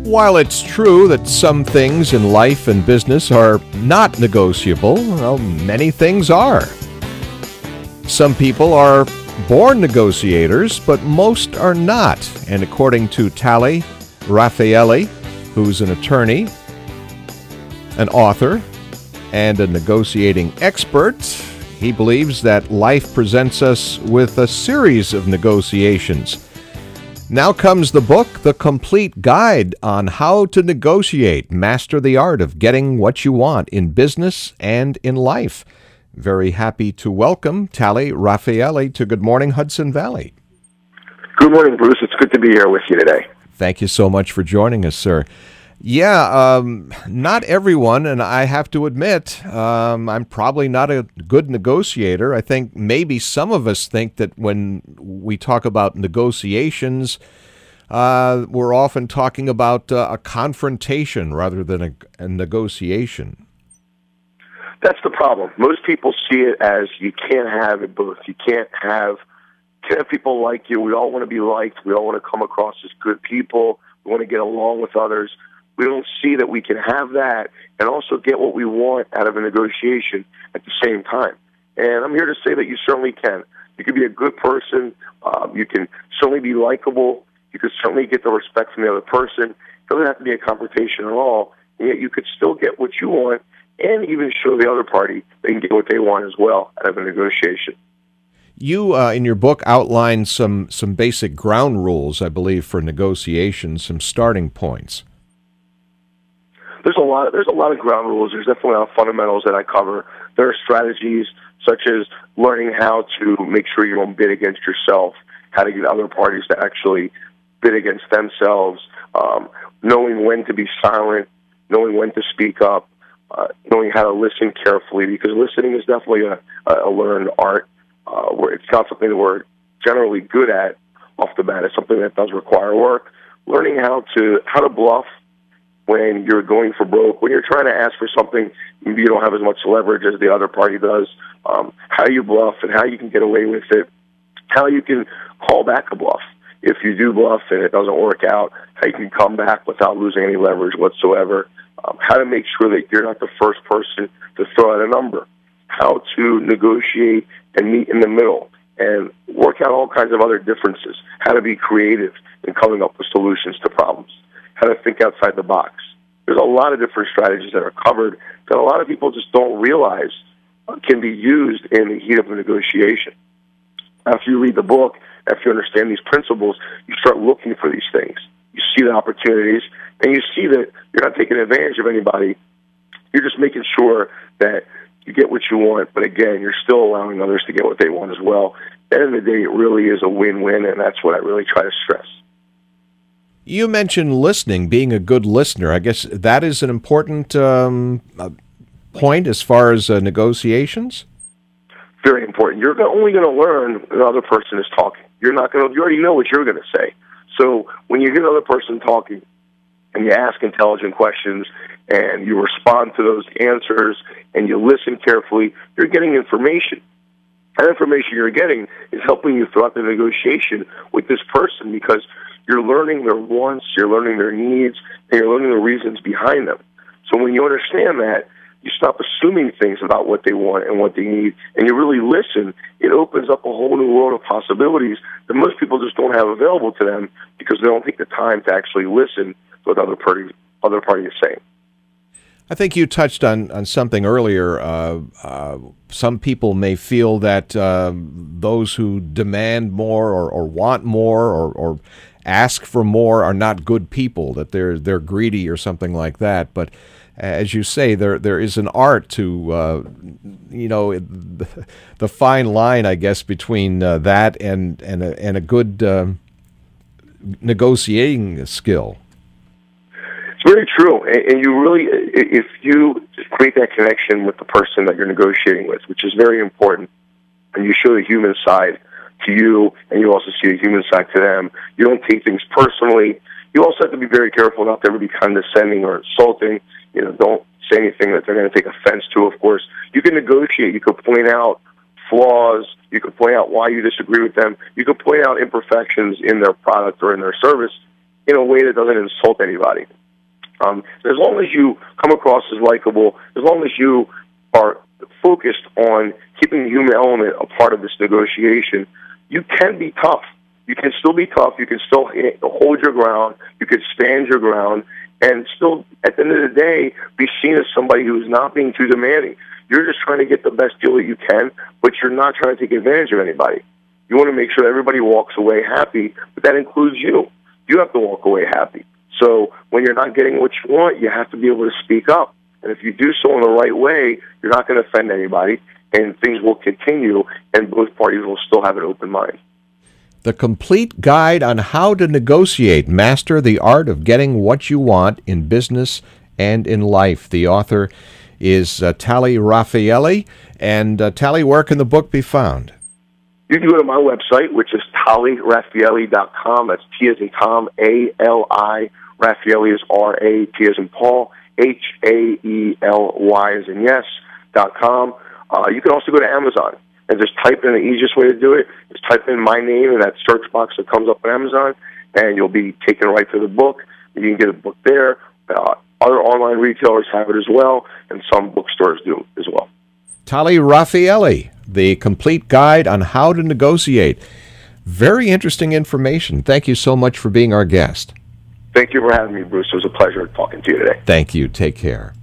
While it's true that some things in life and business are not negotiable, well, many things are. Some people are born negotiators, but most are not. And according to Tali Raphaely, who's an attorney, an author, and a negotiating expert, he believes that life presents us with a series of negotiations. Now comes the book, The Complete Guide on How to Negotiate, Master the Art of Getting What You Want in Business and in Life. Very happy to welcome Tali Raphaely to Good Morning Hudson Valley. Good morning, Bruce. It's good to be here with you today. Thank you so much for joining us, sir. Yeah, not everyone, and I have to admit, I'm probably not a good negotiator. I think maybe some of us think that when we talk about negotiations, we're often talking about a confrontation rather than a negotiation. That's the problem. Most people see it as you can't have it both. You can't have people like you. We all want to be liked. We all want to come across as good people. We want to get along with others. We don't see that we can have that and also get what we want out of a negotiation at the same time. And I'm here to say that you certainly can. You can be a good person. You can certainly be likable. You can certainly get the respect from the other person. It doesn't have to be a confrontation at all. And yet you could still get what you want and even show the other party they can get what they want as well out of a negotiation. You, in your book, outline some basic ground rules, I believe, for negotiations, some starting points. There's a lot of ground rules. There's definitely a lot of fundamentals that I cover. There are strategies such as learning how to make sure you don't bid against yourself, how to get other parties to actually bid against themselves, knowing when to be silent, knowing when to speak up, knowing how to listen carefully, because listening is definitely a learned art. Where it's not something that we're generally good at off the bat. It's something that does require work. Learning how to bluff when you're going for broke, when you're trying to ask for something, maybe you don't have as much leverage as the other party does, how you bluff and how you can get away with it, how you can call back a bluff. If you do bluff and it doesn't work out, how you can come back without losing any leverage whatsoever, how to make sure that you're not the first person to throw out a number, how to negotiate and meet in the middle and work out all kinds of other differences, how to be creative in coming up with solutions to problems, how to think outside the box. There's a lot of different strategies that are covered that a lot of people just don't realize can be used in the heat of a negotiation. After you read the book, after you understand these principles, you start looking for these things. You see the opportunities, and you see that you're not taking advantage of anybody. You're just making sure that you get what you want, but again, you're still allowing others to get what they want as well. At the end of the day, it really is a win-win, and that's what I really try to stress. You mentioned listening, being a good listener. I guess that is an important point as far as negotiations? Very important. You're only going to learn when the other person is talking. You already know what you're going to say. So when you hear the other person talking and you ask intelligent questions and you respond to those answers and you listen carefully, you're getting information. That information you're getting is helping you throughout the negotiation with this person because you're learning their wants, you're learning their needs, and you're learning the reasons behind them. So when you understand that, you stop assuming things about what they want and what they need, and you really listen. It opens up a whole new world of possibilities that most people just don't have available to them because they don't take the time to actually listen to what the other party is saying. I think you touched on something earlier. Some people may feel that those who demand more or want more or ask for more are not good people, that they're greedy or something like that. But as you say, there is an art to the fine line, I guess, between that and a good negotiating skill. It's very true, and you really, if you create that connection with the person that you're negotiating with, which is very important, and you show the human side to you, and you also see the human side to them, you don't take things personally. You also have to be very careful not to ever be condescending or insulting. Don't say anything that they're going to take offense to, of course. You can negotiate. You can point out flaws. You can point out why you disagree with them. You can point out imperfections in their product or in their service. in a way that doesn't insult anybody. As long as you come across as likable, as long as you are focused on keeping the human element a part of this negotiation, you can be tough. You can still be tough. You can still hold your ground. You can stand your ground and still, at the end of the day, be seen as somebody who's not being too demanding. You're just trying to get the best deal that you can, but you're not trying to take advantage of anybody. You want to make sure everybody walks away happy, but that includes you. You have to walk away happy. So when you're not getting what you want, you have to be able to speak up. And if you do so in the right way, you're not going to offend anybody, and things will continue, and both parties will still have an open mind. The Complete Guide on How to Negotiate. Master the Art of Getting What You Want in Business and in Life. The author is Tali Raphaely. And Tali, where can the book be found? You can go to my website, which is TaliRaphaely.com. That's T as in Tom, A-L-I. Raphaely is R-A, P as in Paul, H-A-E-L-Y as in yes.com. You can also go to Amazon and just type in the easiest way to do it. Just type in my name in that search box that comes up on Amazon, and you'll be taken right to the book. You can get a book there. Other online retailers have it as well, and some bookstores do as well. Tali Raphaely, The Complete Guide on How to Negotiate. Very interesting information. Thank you so much for being our guest. Thank you for having me, Bruce. It was a pleasure talking to you today. Thank you. Take care.